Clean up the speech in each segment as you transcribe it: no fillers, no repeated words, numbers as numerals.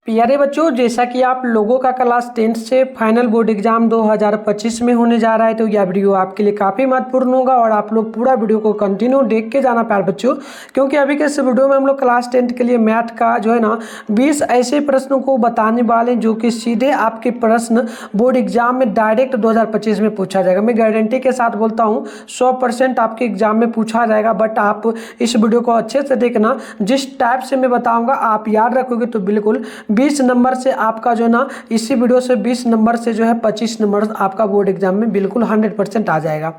प्यारे बच्चों, जैसा कि आप लोगों का क्लास 10th से फाइनल बोर्ड एग्जाम 2025 में होने जा रहा है, तो यह वीडियो आपके लिए काफ़ी महत्वपूर्ण होगा और आप लोग पूरा वीडियो को कंटिन्यू देख के जाना प्यारे बच्चों, क्योंकि अभी के इस वीडियो में हम लोग क्लास 10th के लिए मैथ का जो है ना 20 ऐसे प्रश्नों को बताने वाले हैं जो कि सीधे आपके प्रश्न बोर्ड एग्जाम में डायरेक्ट 2025 में पूछा जाएगा। मैं गारंटी के साथ बोलता हूँ 100% आपके एग्जाम में पूछा जाएगा। बट आप इस वीडियो को अच्छे से देखना, जिस टाइप से मैं बताऊँगा आप याद रखोगे तो बिल्कुल 20 नंबर से आपका जो है ना इसी वीडियो से 20 नंबर से जो है 25 नंबर आपका बोर्ड एग्जाम में बिल्कुल 100% आ जाएगा।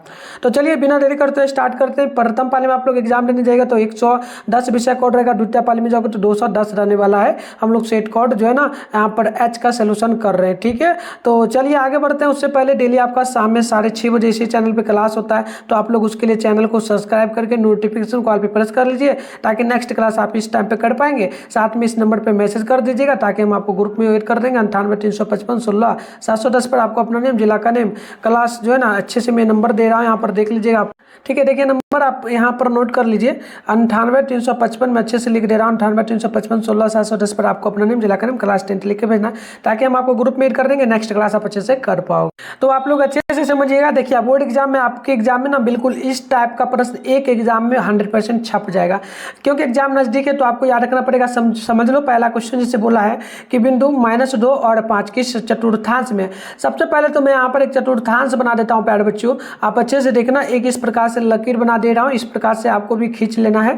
तो चलिए बिना देरी करते हुए स्टार्ट करते हैं। प्रथम पाली में आप लोग एग्जाम देने जाएगा तो 110 विषय कोड रहेगा। द्वितीय पाली में जाओगे तो 210 रहने वाला है। हम लोग सेट कोड जो है ना यहाँ पर एच का सोल्यूशन कर रहे हैं, ठीक है। तो चलिए आगे बढ़ते हैं। उससे पहले डेली आपका शाम में 6:30 बजे इसी चैनल पर क्लास होता है, तो आप लोग उसके लिए चैनल को सब्सक्राइब करके नोटिफिकेशन कॉल पर प्रेस कर लीजिए ताकि नेक्स्ट क्लास आप इस टाइम पे कर पाएंगे। साथ में इस नंबर पर मैसेज कर दीजिएगा ताकि हम आपको ग्रुप में वेट कर देंगे। 98 355 16 710 पर आपको अपना नेम, जिला का नेम, क्लास जो है ना अच्छे से मैं नंबर दे रहा हूँ यहाँ पर देख लीजिएगा आप, ठीक है। देखिए नंबर आप यहाँ पर नोट कर लीजिए 98 355 में अच्छे से लिख दे रहा हूँ 98 355 16 710 पर आपको अपना नेम, जिला का नेम, क्लास 10th लिख के भेजना ताकि हम आपको ग्रुप में एड कर देंगे। नेक्स्ट क्लास आप अच्छे से कर पाओगे। तो आप लोग अच्छे से समझिएगा। देखिए बोर्ड एग्जाम में आपके एग्जाम में ना बिल्कुल इस टाइप का प्रश्न एक एग्जाम में 100% छप जाएगा, क्योंकि एग्जाम नजदीक है तो आपको याद रखना पड़ेगा। समझ लो पहला क्वेश्चन जिससे बोला है कि बिंदु -2 और 5 किस चतुर्थांश में। सबसे पहले तो मैं यहाँ पर एक चतुर्थांश बना देता हूँ प्यारे बच्चों, आप अच्छे से देखना। एक इस प्रकार से लकीर बना दे रहा हूँ, इस प्रकार से आपको भी खींच लेना है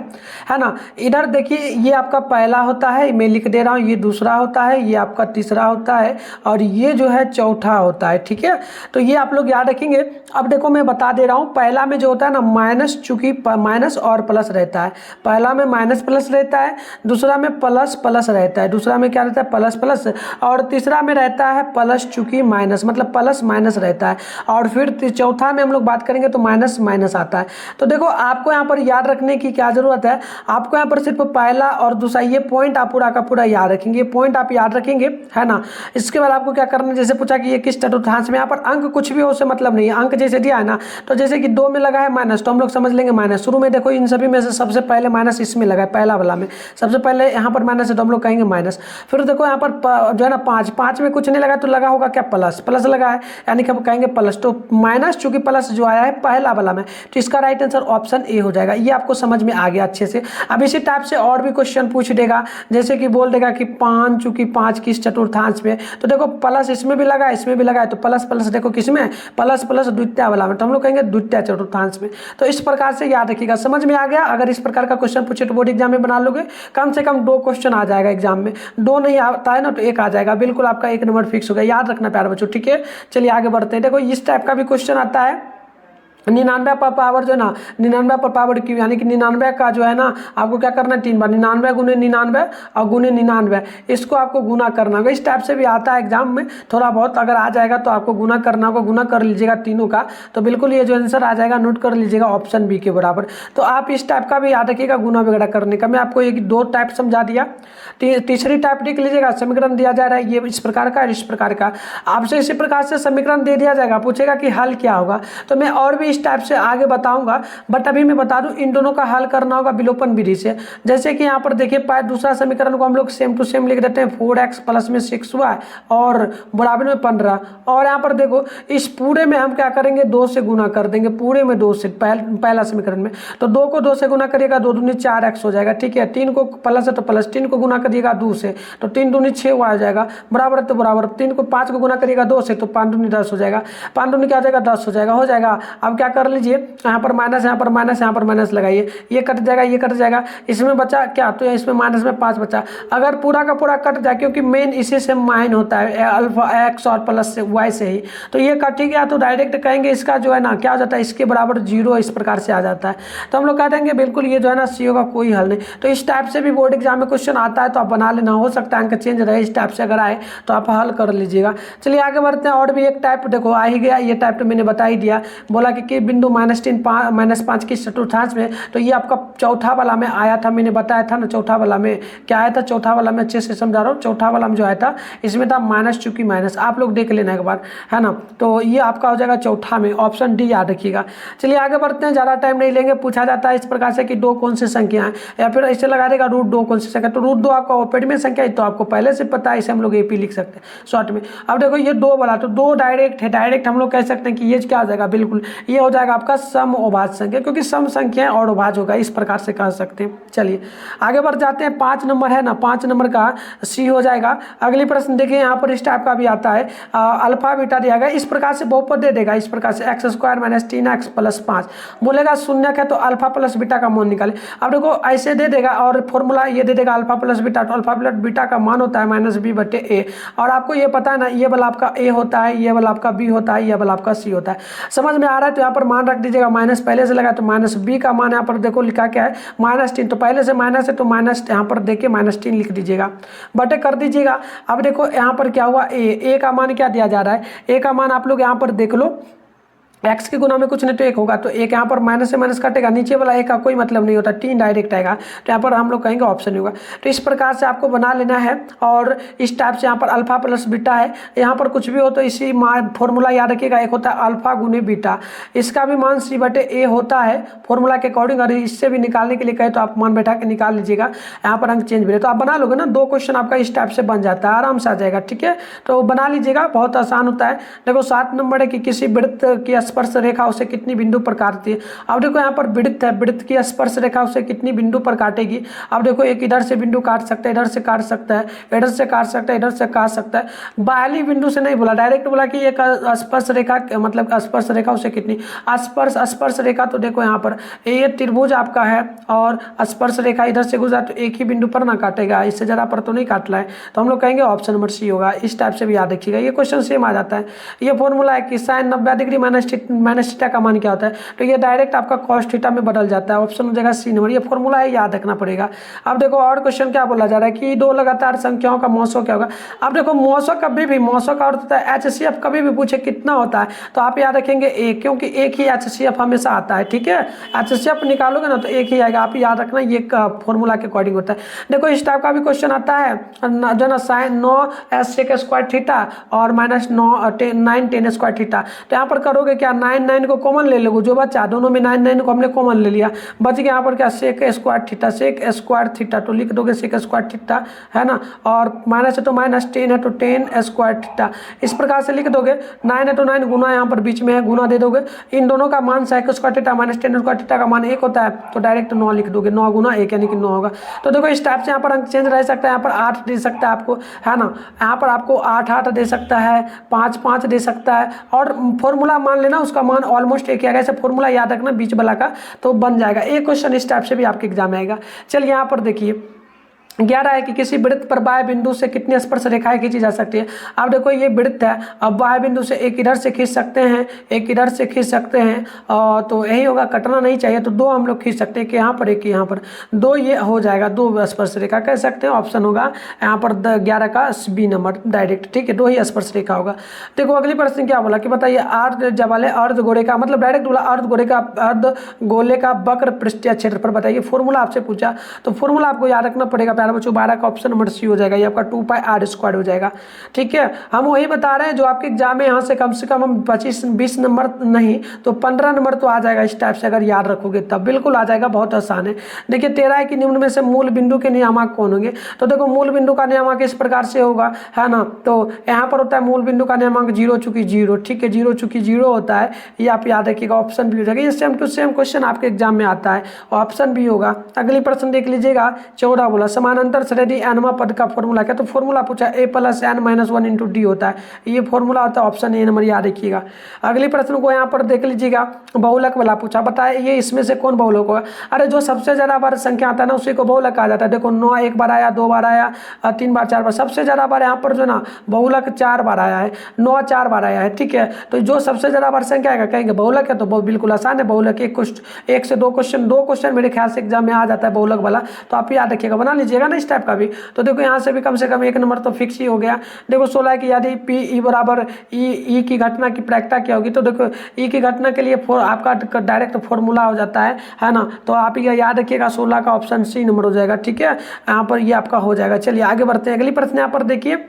ना। इधर देखिए ये आपका पहला होता है, मैं लिख दे रहा हूँ, ये दूसरा होता है, ये आपका तीसरा होता है और ये जो है चौथा होता है, ठीक है। तो ये आप लोग याद रखेंगे। अब देखो मैं बता दे रहा हूँ, पहला में जो होता है ना माइनस, चूंकि माइनस और प्लस रहता है, पहला में माइनस प्लस रहता है, दूसरा में प्लस प्लस रहता है, दूसरा में क्या रहता है प्लस प्लस, और तीसरा में रहता है प्लस चूंकि माइनस, मतलब प्लस माइनस रहता है, और फिर चौथा में हम लोग बात करेंगे तो माइनस माइनस आता है। तो देखो आपको यहाँ पर याद रखने की क्या जरूरत है, आपको यहाँ पर सिर्फ पहला और दूसरा ये पॉइंट आप पूरा का पूरा याद रखेंगे, ये पॉइंट आप याद रखेंगे, है ना। इसके बाद आपको क्या करना है, जैसे पूछा कि ये किस चतुर्थांश में, यहाँ पर अंक कुछ भी हो उससे मतलब नहीं है। अंक जैसे दिया है ना, तो जैसे कि 2 में लगा है माइनस तो हम लोग समझ लेंगे माइनस। शुरू में देखो इन सभी में से सबसे पहले माइनस इसमें लगा है, पहला वाला में सबसे पहले यहाँ पर माइनस है तो हम लोग कहेंगे माइनस। फिर देखो यहाँ पर जो है ना 5 में कुछ नहीं लगा तो लगा होगा क्या प्लस, प्लस लगा है यानी कि हम कहेंगे प्लस। तो माइनस चूंकि प्लस जो आया है पहला वाला में, तो इसका राइट आंसर ऑप्शन ए हो जाएगा। ये आपको समझ में आ गया अच्छे से। अब इसी टाइप से और भी क्वेश्चन पूछ देगा, जैसे कि बोल देगा कि 5 चूंकि 5 किस चतुर्थांश में, तो देखो प्लस इसमें भी लगा इसमें भी लगा है, तो प्लस प्लस देखो किसमें, प्लस प्लस द्वितीय वाला में, तो हम लोग कहेंगे द्वितीय चतुर्थांश में। तो इस प्रकार से याद रखिएगा। समझ में आ गया। अगर इस प्रकार का क्वेश्चन पूछे तो बोर्ड एग्जाम में बना लोगे, कम से कम 2 क्वेश्चन आ जाएगा एग्जाम में। 2 नहीं आता है ना तो 1 आ जाएगा, बिल्कुल आपका 1 नंबर फिक्स हो गया। याद रखना प्यारे बच्चों, ठीक है। चलिए आगे बढ़ते हैं। देखो इस टाइप का भी क्वेश्चन आता है 99 पर पावर जो है ना 99 पर पावर क्यू, यानी कि 99 का जो है ना आपको क्या करना है 3 बार 99 गुने 99 और गुने 99, इसको आपको गुना करना होगा। इस टाइप से भी आता है एग्जाम में थोड़ा बहुत, अगर आ जाएगा तो आपको गुना करना होगा। गुना कर लीजिएगा तीनों का तो बिल्कुल ये जो आंसर आ जाएगा, नोट कर लीजिएगा ऑप्शन बी के बराबर। तो आप इस टाइप का भी याद रखिएगा गुना वगैरह करने का। मैं आपको एक 2 टाइप समझा दिया, तीसरी टाइप देख लीजिएगा। समीकरण दिया जा रहा है ये इस प्रकार का इस प्रकार का, आपसे इसी प्रकार से समीकरण दे दिया जाएगा, पूछेगा कि हल क्या होगा। तो मैं और भी इस टाइप से आगे बताऊंगा, बट अभी मैं बता दूं इन दोनों का हल करना होगा विलोपन विधि से। जैसे कि यहाँ पर देखिए दूसरा समीकरण को हम लोग सेम टू सेम लिख देते हैं 4x प्लस में 6y और बराबर में 15, और यहाँ पर देखो इस पूरे में हम क्या करेंगे 2 से गुना कर देंगे, पूरे में 2 से पहला समीकरण में, तो 2 को 2 से गुना करिएगा 2 दूनी 4x हो जाएगा, ठीक है। 3 को प्लस है तो प्लस, 3 को गुना करिएगा 2 से तो 3 दूनी 6y आ जाएगा, बराबर तो बराबर। 3 को 5 को गुना करिएगा 2 से तो 5 दूनी 10 हो जाएगा, 5 दूनी क्या हो जाएगा 10 हो जाएगा, हो जाएगा। अब क्या कर लीजिए यहाँ पर माइनस यहाँ पर माइनस यहाँ पर माइनस लगाइए, ये कट जाएगा ये कट जाएगा, इसमें बचा क्या तो इसमें माइनस में 5 बचा। अगर पूरा का पूरा कट जाए, क्योंकि मेन इसी से माइन होता है अल्फा एक्स और प्लस से वाई से ही, तो ये कट गया तो डायरेक्ट कहेंगे इसका जो है ना क्या हो जाता है, इसके बराबर 0 इस प्रकार से आ जाता है। तो हम लोग कह देंगे बिल्कुल ये जो है ना सीओ का कोई हल नहीं। तो इस टाइप से भी बोर्ड एग्जाम में क्वेश्चन आता है तो आप बना लेना, हो सकता है अंक चेंज रहे। इस टाइप से अगर आए तो आप हल कर लीजिएगा। चलिए आगे बढ़ते हैं। और भी एक टाइप देखो आ ही गया, ये टाइप तो मैंने बता ही दिया, बोला कि के बिंदु -3 की चतुर्थांश में, तो ये आपका चौथा वाला में आया था, मैंने बताया था ना। चौथा वाला में क्या आया था, चौथा वाला में अच्छे से समझा रहा हूँ। चौथा वाला में जो आया था इसमें था माइनस, चूंकि माइनस आप लोग देख लेना एक बार, है ना। तो ये आपका हो जाएगा चौथा में, ऑप्शन डी याद रखिएगा। चलिए आगे बढ़ते हैं, ज़्यादा टाइम नहीं लेंगे। पूछा जाता है इस प्रकार से कि 2 कौन सी संख्या है, या फिर ऐसे लगा देगा √2 कौन सी संख्या। तो √2 आपका ओपेड में संख्या है, तो आपको पहले से पता है, इसे हम लोग AP लिख सकते हैं शॉर्ट में। अब देखो ये 2 वाला, तो 2 डायरेक्ट है, डायरेक्ट हम लोग कह सकते हैं कि ये क्या हो जाएगा, बिल्कुल ये हो जाएगा आपका सम अभाज्य संख्या, क्योंकि सम संख्या और अभाज्य होगा, इस प्रकार से कह सकते हैं। चलिए आगे बढ़ जाते हैं। 5 नंबर है ना, 5 नंबर का C हो जाएगा। अगली प्रश्न देखिए, यहाँ पर इस टाइप का भी आता है, अल्फा बीटा दिया गया, इस प्रकार से बहुपद दे देगा, इस प्रकार से x² - 3x + 5 बोलेगा शून्य है, तो अल्फा प्लस बीटा का मान निकाले। अब देखो ऐसे दे देगा और फॉर्मूला ये दे देगा अल्फा प्लस बीटा, तो अल्फा प्लस बीटा का मान होता है -b/a, और आपको ये पता है ना, ये वाला आपका A होता है, ये वाला आपका B होता है, ये वाला आपका C होता है। समझ में आ रहा है। तो यहाँ पर मान रख दीजिएगा, माइनस पहले से लगा, तो -b का मान यहाँ पर देखो लिखा क्या है, -3, तो पहले से माइनस है, तो माइनस यहाँ पर देखिए -3 लिख दीजिएगा, बटे कर दीजिएगा। अब देखो यहाँ पर क्या हुआ, A का मान क्या दिया जा रहा है, A का मान आप लोग यहाँ पर देख लो, x के गुना में कुछ नहीं तो 1 होगा, तो 1 यहाँ पर माइनस से माइनस कटेगा, नीचे वाला 1 का कोई मतलब नहीं होता, 3 डायरेक्ट आएगा, तो यहाँ पर हम लोग कहेंगे ऑप्शन होगा। तो इस प्रकार से आपको बना लेना है, और इस टाइप से यहाँ पर अल्फा प्लस बीटा है, यहाँ पर कुछ भी हो तो इसी फॉर्मूला याद रखिएगा, एक होता है अल्फा गुने बीटा, इसका भी मान C/A होता है फॉर्मूला के अकॉर्डिंग, और इससे भी निकालने के लिए कहे तो आप मान बैठा के निकाल लीजिएगा, यहाँ पर अंक चेंज भी है, तो आप बना लोगे ना, 2 क्वेश्चन आपका इस टाइप से बन जाता है, आराम से आ जाएगा, ठीक है। तो बना लीजिएगा, बहुत आसान होता है। देखो 7 नंबर है कि किसी वृत्त की स्पर्श रेखा उसे कितनी बिंदु पर काटती है। अब देखो यहाँ पर वृत्त है, वृत्त की स्पर्श रेखा उसे कितनी बिंदु पर काटेगी। अब देखो एक इधर से बिंदु काट सकता है, इधर से काट सकता है, इधर से काट सकता है, इधर से काट सकता है। बाहरी बिंदु से नहीं बोला, डायरेक्ट बोला कि एक स्पर्श रेखा, मतलब स्पर्श रेखा उसे कितनी स्पर्श रेखा, तो देखो यहाँ पर ये त्रिभुज आपका है और स्पर्श रेखा इधर से गुजरा, तो एक ही बिंदु पर ना काटेगा, इससे ज़्यादा पर तो नहीं काटना है, तो हम लोग कहेंगे ऑप्शन नंबर C होगा। इस टाइप से भी याद रखिएगा, ये क्वेश्चन सेम आ जाता है। ये फॉर्मूला है कि sin 90 डिग्री माइनस थीटा का मान क्या होता है, तो ये डायरेक्ट आपका cos थीटा में बदल जाता है, ऑप्शन हो जाएगा C नंबर। ये फॉर्मूला है, याद रखना पड़ेगा। अब देखो और क्वेश्चन क्या बोला जा रहा है कि 2 लगातार संख्याओं का मौसो क्या होगा। अब देखो मौसो कभी भी, मौसो का अर्थ होता है HCF, कभी भी पूछे कितना होता है तो आप याद रखेंगे 1, क्योंकि एक ही HCF हमेशा आता है, ठीक है। HCF निकालोगे ना तो एक ही आएगा, आप याद रखना, ये फॉर्मूला के अकॉर्डिंग होता है। देखो इस टाइप का भी क्वेश्चन आता है जो ना sin 9 थीटा और -9 10 स्क्वायर थीटा, तो यहाँ पर करोगे क्या, 9 को कॉमन ले लोगे, जो बच्चा दोनों में 9 को हमने कॉमन ले लिया, बच गया यहाँ पर क्या sec स्क्वायर थीटा, तो लिख दोगे sec स्क्वायर थीटा, है ना, और माइनस है तो माइनस, 10 है तो 10 स्क्वायर थीटा, इस प्रकार से लिख दोगे। 9 है तो 9 गुना यहाँ पर बीच में है, गुना दे दोगे, इन दोनों का मान sec square theta -10 square theta का मान 1 होता है, तो डायरेक्ट 9 लिख दोगे, 9 गुना 1 यानी कि 9 होगा। तो देखो इस टाइप से यहाँ पर अंक चेंज रह सकता है, यहाँ पर 8 दे सकता है आपको, है ना, यहाँ पर आपको 8 दे सकता है, 5 दे सकता है, और फॉर्मूला मान लेना उसका मान ऑलमोस्ट एक ही आएगा, ऐसे फॉर्मूला याद रखना बीच वाला का, तो बन जाएगा। एक क्वेश्चन इस टाइप से भी आपके एग्जाम में आएगा। चलिए यहाँ पर देखिए 11 है कि किसी वृत्त पर बाह्य बिंदु से कितनी स्पर्श रेखाएं खींची जा सकती है। अब देखो ये वृत्त है, अब बाह्य बिंदु से एक इधर से खींच सकते हैं, एक इधर से खींच सकते हैं, तो यही होगा, कटना नहीं चाहिए, तो 2 हम लोग खींच सकते हैं, कि यहाँ पर एक यहाँ पर 2, ये हो जाएगा 2 स्पर्श रेखा कह सकते हैं, ऑप्शन होगा यहाँ पर 11 का B नंबर डायरेक्ट, ठीक है, 2 ही स्पर्श रेखा होगा। देखो अगली प्रश्न क्या बोला कि बताइए अर्धगोले का, मतलब डायरेक्ट बोला अर्धगोले का वक्र पृष्ठीय क्षेत्रफल बताइए। फॉर्मूला आपसे पूछा, तो फॉर्मूला आपको याद रखना पड़ेगा प्यारे बच्चों, 12 का ऑप्शन नंबर C हो जाएगा, ये आपका 2πr² हो जाएगा, ठीक है। हम वही बता रहे हैं जो आपके एग्जाम में यहाँ से कम हम 25-20 नंबर नहीं तो 15 नंबर तो आ जाएगा इस टाइप से, अगर याद रखोगे तब बिल्कुल आ जाएगा, बहुत आसान है। देखिए 13 है कि निम्न में से मूल बिंदु के नियामक कौन होंगे, तो देखो मूल बिंदु का नियामक इस प्रकार से होगा, है ना, तो यहाँ पर होता है मूल बिंदु का नियामक 0 चूंकि 0, ठीक है, 0 चूंकि 0 होता है, ये आप याद रखिएगा, ऑप्शन भी हो जाएगा। ये सेम टू सेम क्वेश्चन आपके एग्जाम में आता है, ऑप्शन भी होगा। अगली प्रश्न देख लीजिएगा, 14 बोला समानांतर श्रेणी n पद का फॉर्मूला क्या, तो फॉर्मूला पूछा a + n - 1 × d होता है, ये फॉर्मूला होता है, ऑप्शन A नंबर याद रखिएगा। अगली प्रश्न को यहाँ पर देख लीजिएगा, बहुलक वाला पूछा, बताए ये इसमें से कौन बहुलक होगा। अरे जो सबसे ज़्यादा बार संख्या आता है ना उसी को बहुलक कहा जाता है। देखो 9 1 बार आया, 2 बार आया, 3 बार, 4 बार, सबसे ज़्यादा बार यहाँ पर जो ना बहुलक 4 बार आया है, 9 4 बार आया है, ठीक है। तो जो सबसे ज़्यादा बार संख्या आएगा कहेंगे बहुलक है, तो बहुत बिल्कुल आसान है बहुलक। 1 से 2 क्वेश्चन मेरे ख्याल से एग्जाम में आ जाता है बहुलक वाला, तो आप याद रखिएगा, बना लीजिएगा। लीजिएगा ना इस टाइप का भी। तो देखो यहाँ से भी कम से कम 1 नंबर तो फिक्स ही हो गया। देखो 16 की यदि पी ई बराबर ई की घटना की प्रायिकता क्या होगी, तो देखो ई की घटना के लिए आपका डायरेक्ट फॉर्मूला हो जाता है ना। तो आप ये याद रखिएगा 16 का ऑप्शन सी नंबर हो जाएगा। ठीक है, यहाँ पर ये आपका हो जाएगा। चलिए आगे बढ़ते हैं। अगली प्रश्न यहाँ पर देखिए,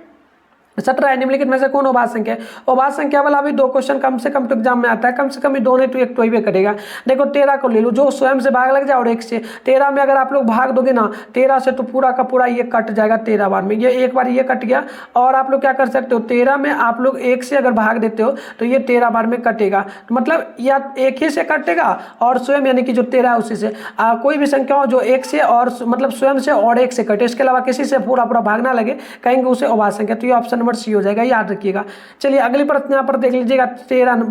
17 निम्नलिखित में से कौन अभाज्य संख्या है? अभाज्य संख्या वाला भी 2 क्वेश्चन कम से कम तो एग्जाम में आता है, कम से कम ही 2 नहीं तो 1 तो ही करेगा। देखो 13 को ले लो, जो स्वयं से भाग लग जाए और 1 से। 13 में अगर आप लोग भाग दोगे ना 13 से तो पूरा का पूरा ये कट जाएगा 13 बार में। ये एक बार ये कट गया, और आप लोग क्या कर सकते हो, 13 में आप लोग 1 से अगर भाग देते हो तो ये 13 बार में कटेगा। तो मतलब या 1 ही से कटेगा और स्वयं यानी कि जो 13 है उसी से। कोई भी संख्या हो जो 1 से और मतलब स्वयं से और 1 से कटे, इसके अलावा किसी से पूरा पूरा भागना लगे, कहेंगे उसे अभाज्य संख्या। तो ये ऑप्शन नंबर सी हो जाएगा, याद रखिएगा। चलिए अगली प्रश्न यहाँ पर देख लीजिएगा,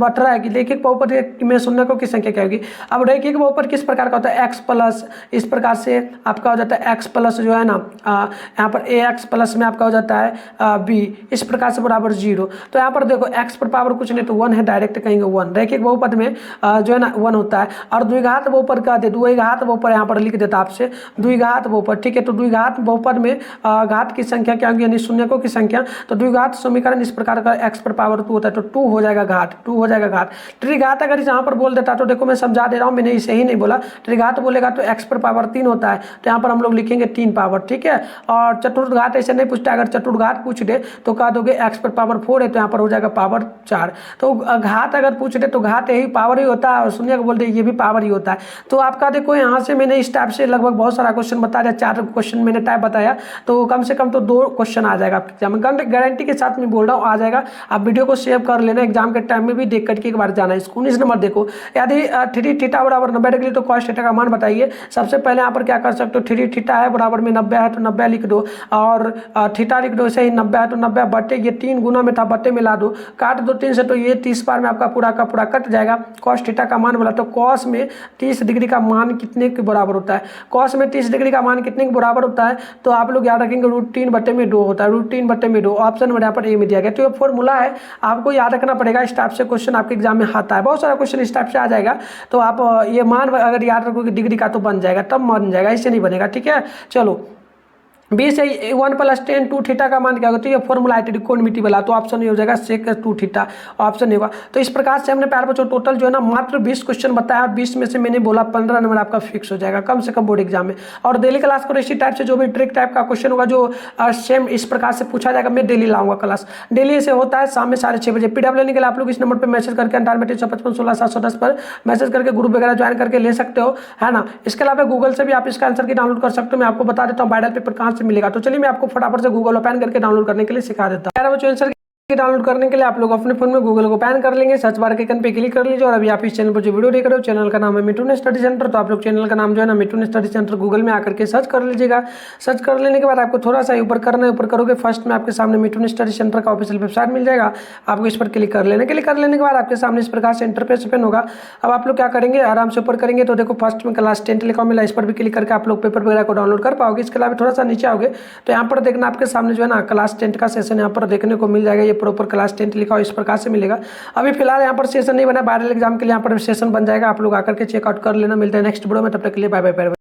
18 है कि रैखिक बहुपद में शून्यकों की संख्या क्या होगी। अब रैखिक बहुपद किस प्रकार का होता है, x प्लस, इस प्रकार से आपका हो जाता है x प्लस जो है ना, यहाँ पर ax प्लस में आपका हो जाता है b, इस प्रकार से बराबर 0। तो यहाँ पर देखो x पर पावर कुछ नहीं तो 1 है, डायरेक्ट कहेंगे 1। रैखिक बहुपद में जो है ना 1 होता है। और द्विघात बहुपद का द्विघात बहुपद यहाँ पर लिख देता आपसे, द्विघात बहुपद। ठीक है, तो द्विघात बहुपद में घात की संख्या क्या होगी, यानी शून्यकों की संख्या। तो द्विघात समीकरण इस प्रकार का, x पर पावर 2 होता है तो 2 हो जाएगा घात, 2 हो जाएगा घात। त्रिघात अगर यहाँ पर बोल देता तो देखो मैं समझा दे रहा हूँ, मैंने इसे ही नहीं बोला। त्रिघात बोलेगा तो x पर पावर 3 होता है, तो यहाँ पर हम लोग लिखेंगे 3 पावर। ठीक है, और चतुर्घात ऐसे नहीं पूछता, अगर चतुर्घात पूछ दे तो कह दोगे x पर पावर 4 है, तो यहाँ पर हो जाएगा पावर 4। तो घात अगर पूछ दे तो घात यही पावर ही होता है, और शून्य को बोल दे ये भी पावर ही होता है। तो आपका देखो यहाँ से मैंने इस टाइप से लगभग बहुत सारा क्वेश्चन बता दिया, 4 क्वेश्चन मैंने टाइप बताया, तो कम से कम तो 2 क्वेश्चन आ जाएगा आपके एग्जाम में, गारंटी के साथ मैं बोल रहा हूँ आ जाएगा। आप वीडियो को सेव कर लेना, एग्जाम के टाइम में भी देख करके एक बार जाना। इसको 19 नंबर देखो, यदि 3 थीटा बराबर 90 डिग्री तो cos थीटा का मान बताइए। सबसे पहले यहाँ पर क्या कर सकते हो, 3 थीटा है बराबर में 90 है तो 90 लिख दो, और थीटा लिख दो, ऐसे ही 90 है तो 90 बट्टे, ये 3 गुना में था बट्टे में ला दो, काट दो 3 से, तो ये 30 बार में आपका पूरा का पूरा कट जाएगा। cos थीटा का मान बोला तो cos में 30 डिग्री का मान कितने के बराबर होता है, cos में 30 डिग्री का मान कितने के बराबर होता है, तो आप लोग याद रखेंगे √3/2 होता है, √3/2। ऑप्शन नंबर यहाँ पर ए में दिया गया। तो ये फॉर्मूला है, आपको याद रखना पड़ेगा। इस टाइप से क्वेश्चन आपके एग्जाम में आता है, बहुत सारा क्वेश्चन इस टाइप से आ जाएगा। तो आप ये मान अगर याद रखोगे डिग्री का तो बन जाएगा, तब बन जाएगा, इससे नहीं बनेगा। ठीक है, चलो 20 से 1 + 10 2 थीटा का मान क्या होगा, तो ये फॉर्मूला है त्रिकोणमिति वाला, तो ऑप्शन नहीं हो जाएगा सेक 2 थीटा, ऑप्शन नहीं होगा। तो इस प्रकार से हमने प्यारे बच्चों टोटल जो है ना मात्र 20 क्वेश्चन बताया, और 20 में से मैंने बोला 15 नंबर आपका फिक्स हो जाएगा कम से कम बोर्ड एग्जाम में। और डेली क्लास करो, इसी टाइप से जो भी ट्रिक टाइप का क्वेश्चन होगा जो सेम इस प्रकार से पूछा जाएगा, मैं डेली लाऊंगा क्लास। डेली ऐसे होता है शाम में 6:30 बजे। पीडीएफ लेने के लिए आप लोग इस नंबर पर मैसेज करके 985516 पर मैसेज करके ग्रुप वगैरह ज्वाइन करके ले सकते हो, है ना। इसके अलावा गूगल से भी आप इसका आंसर की डाउनलोड कर सकते हो। मैं आपको बता देता हूँ बाइडल पेपर कहाँ से मिलेगा। तो चलिए मैं आपको फटाफट से गूगल ओपन करके डाउनलोड करने के लिए सिखा देता हूं। आंसर डाउनलोड करने के लिए आप लोग अपने फोन में गूगल को ओपन कर लेंगे, सर्च बार के आइकन पे क्लिक कर लीजिए। और अभी आप इस चैनल पर जो वीडियो देख रहे हो, चैनल का नाम है मिठुन स्टडी सेंटर। तो आप लोग चैनल का नाम जो है ना मिठुन स्टडी सेंटर गूगल में आकर के सर्च कर लीजिएगा। सर्च कर लेने के बाद आपको थोड़ा सा ऊपर करना है, ऊपर करोगे फर्स्ट में आपके सामने मिठुन स्टडी सेंटर का ऑफिशियल वेबसाइट मिल जाएगा, आपको इस पर क्लिक कर लेने। क्लिक कर लेने के बाद आपके सामने इस प्रकार से इंटरफेस ओपन होगा। अब आप लोग क्या करेंगे, आराम से ऊपर करेंगे तो देखो फर्स्ट में क्लास 10 लिखा मिला, इस पर भी क्लिक करके आप लोग पेपर वगैरह को डाउनलोड कर पाओगे। इसके अलावा थोड़ा सा नीचे आओगे तो यहाँ पर देखना आपके सामने जो है ना क्लास 10 का सेशन यहाँ पर देखने को मिल जाएगा। ये प्रॉपर क्लास 10 लिखा हो इस प्रकार से मिलेगा। अभी फिलहाल यहाँ पर सेशन नहीं बना, वायरल एग्जाम के लिए यहाँ पर सेशन बन जाएगा, आप लोग आकर के चेकआउट कर लेना। मिलते हैं नेक्स्ट वीडियो में, तब तक के लिए बाय बाय।